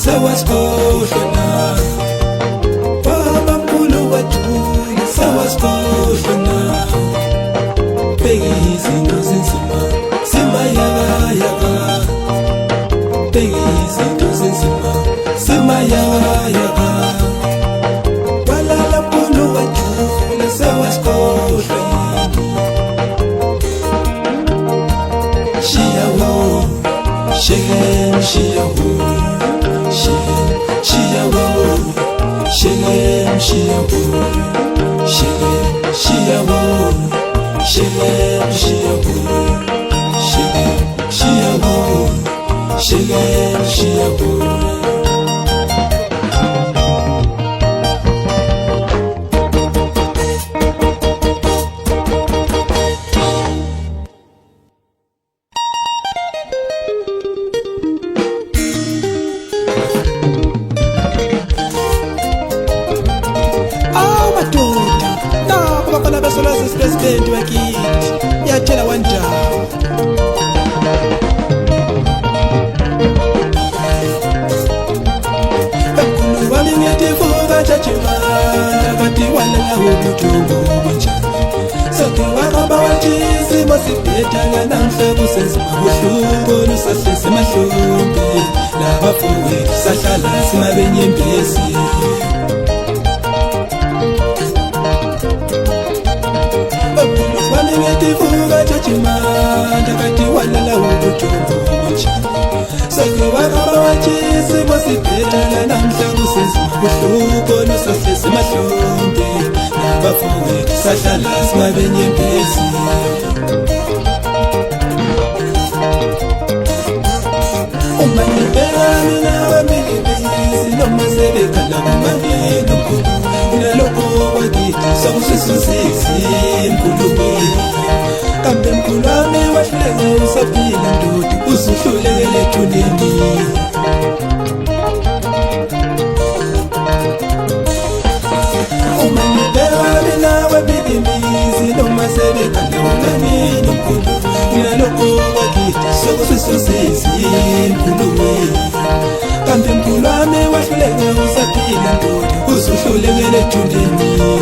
sewasikohlona baba mkhulu wajula sewasikohlona bheki izinto zinzima simayakayaka bheki izinto zinzima simayakayaka walala mkhulu wajula sewasikohlona shiyawo Shigem shiyawo, shiyawo, shigem shiyawo, shiyawo, shigem shiyawo, shigem shiyawo. President wakithi yathela wandawo Ekulu wami ngetivuka jajimana Kati walala ubutungu bunjani Soke wakaba wajisi Masipeta nganamhla kusenzima buhlungu Lusahlezi mahlumbi Labafuwe sahlala simabenyembezi Ngetivuka jajimana Kati walala ubutungu bunjani Soke wakaba wajisi Masipeta namhla kusenzima buhlungu Lusahlezi mahlumbi Labafuwe sahlala simabenyembezi Uma ngibheka mina wamilibisi Noma sebekhala kumangeni mkhulu Unalokho wakithi sokusisuzisi mkhulumini Kambe mkhulu wami wahluleka usaphila ndodi Usuhlulekele ethuneni Uma ngibheka mina wamilibisi Noma sebekhala kumangeni mkhulu Unalokho wakithi sokusisuzisi mkhulumini Kambe mkhulu wami wahluleka usaphila ndodi Usuhlulekele ethuneni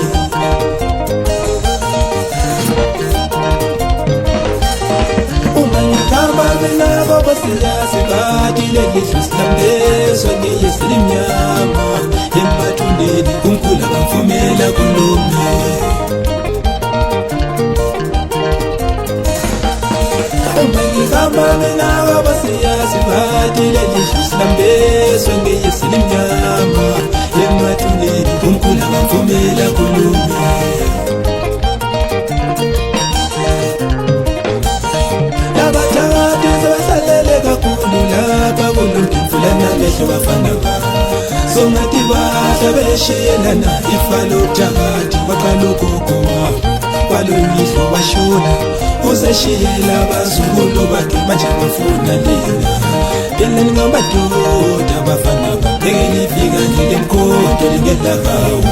Uma ngihamba mina baba siyazi Bathi leli hlusilambezwa ngeyeselimnyama Embathundeni kumkhulu akamvumela kulume Uma ngihamba mina baba siyazi Bathi leli hlusilambezwa ngeyeselimnyama Embathundeni kumkhulu akamvumela kulume Bafana ba songathi bahla beshiyelana ifalo jakati baqala ukugoma kwalonyihlo washona uzeshiyela abazukulu bakhe manje bafuna lena yelani ngamadoda bafana ba ngeke lifika ngile mkhonto lingelakawo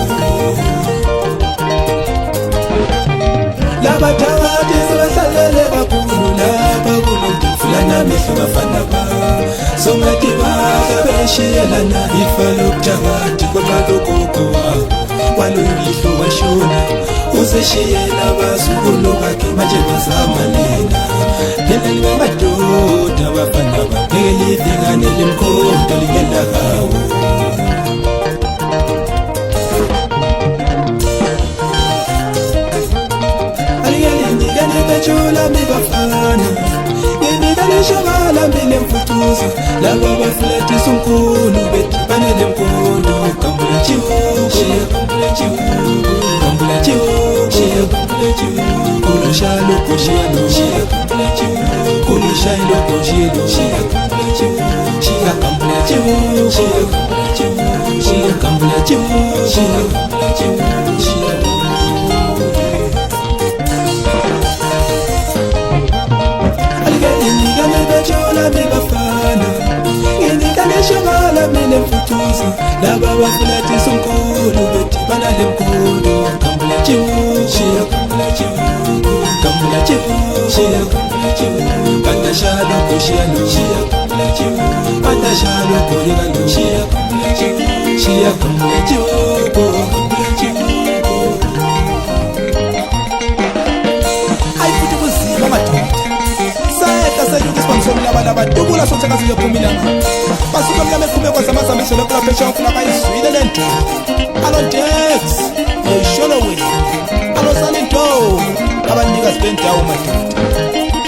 laba jakati sebahlalele kakhulu lapha kulomfulana mehlo bafana ba songathi bahla beshiyelana ifalo jakati baqala ukugoma kwalonyihlo washona uzeshiyela abazukulu bakhe manje bazama lena yelani ngamadoda bafana ba ngeke lifika ngile mkhonto lingelakawo Chula mi bafana Ngini kale shabala mbile mfutuza Laba bafulati sunkulu Beti panele mkondo Kambula chiwu Shia kambula chiwu Kambula chiwu Shia kambula chiwu Kulu shalo koshilo Shia kambula chiwu Kulu shalo koshilo Shia kambula chiwu Shia kambula chiwu Shia kambula chiwu Shia kambula chiwu Shia kambula chiwu Shia Chula mi bafana Ngini kale shabala mine mfutuza Laba wafulati sunkulu Beti banale mkondo Kambula chiwu Shia kambula chiwu Kambula chiwu Shia kambula chiwu Kanda shalo koshia no Shia kambula chiwu matashalo koyeka lo Shia kambule chihuko Ayifuthi kuzima madoda Sayeka sayuka isibambisweni labalaba Dubula sotheka siyophumilana Basuka mnyama ephume kwazamazambiso lokula phesha ufuna bayizwile lento Alontex Yesholowe Alosaninto Abanikazi bendawo madoda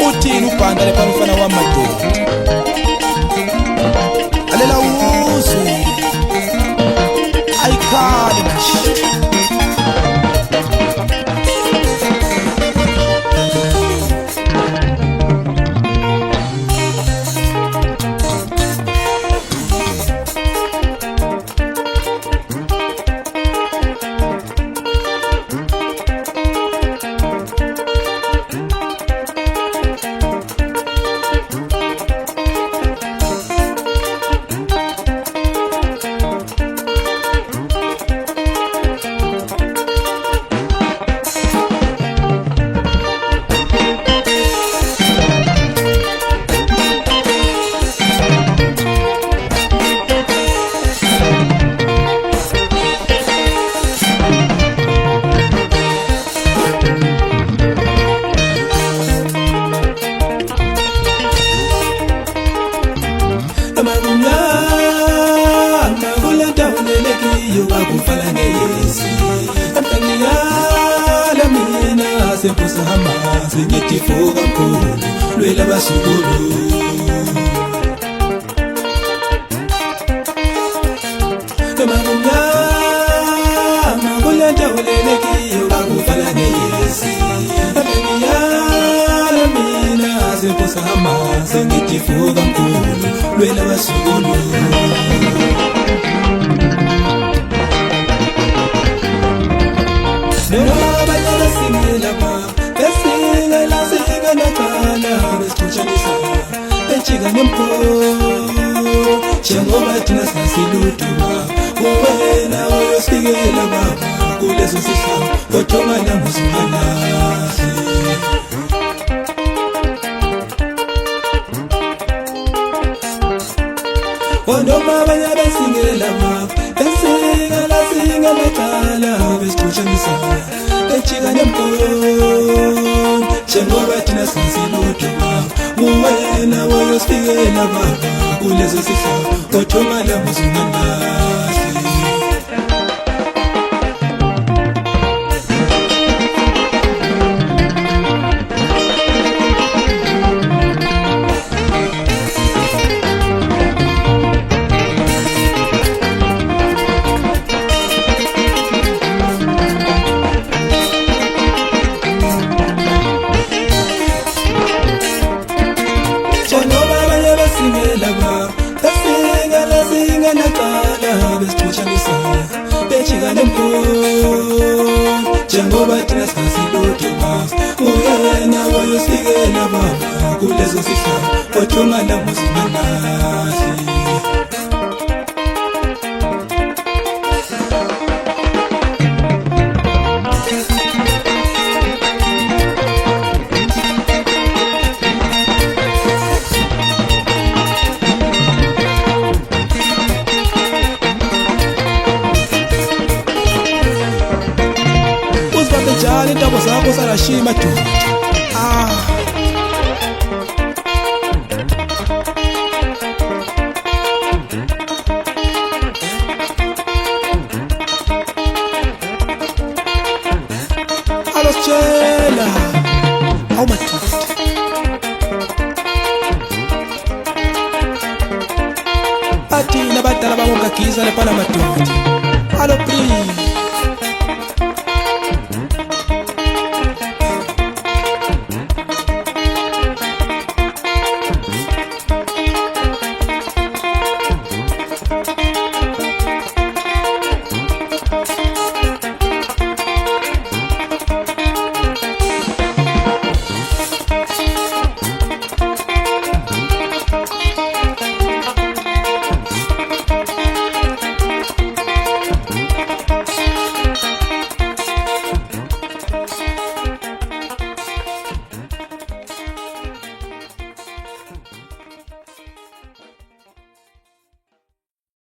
Uthini ubhanda lephana ufana wamadoda Alela uzwe Ayikhali manje Sempusahamba singitifuka mkhulu lwela basukulu Emagumyama kulenta ulelekiyo akufala ngeyesi Emagumyala mina sempusahamba singitifuka mkhulu lwela basukulu Njengoba thina sasiluduma Uwena oyosikela baba Kuleso sihlalo Kothoma namuzungalasi Wandoma abanye besingela baba Besingela thala Besikutshanisa Bechika nempondo Njengoba thina sasiluduma Uwena oyosikela baba Kuleso sihlalo Kothoma namuzungalasi Njengoba thina sasiluduma Uyena oyosikela baba Kuleso sihlalo Kothoma namuzungalasi Njalo intabo zakho sarashima doda Alositshela Awu madoda Athina abadala bamongagiza lephana madoda Alo please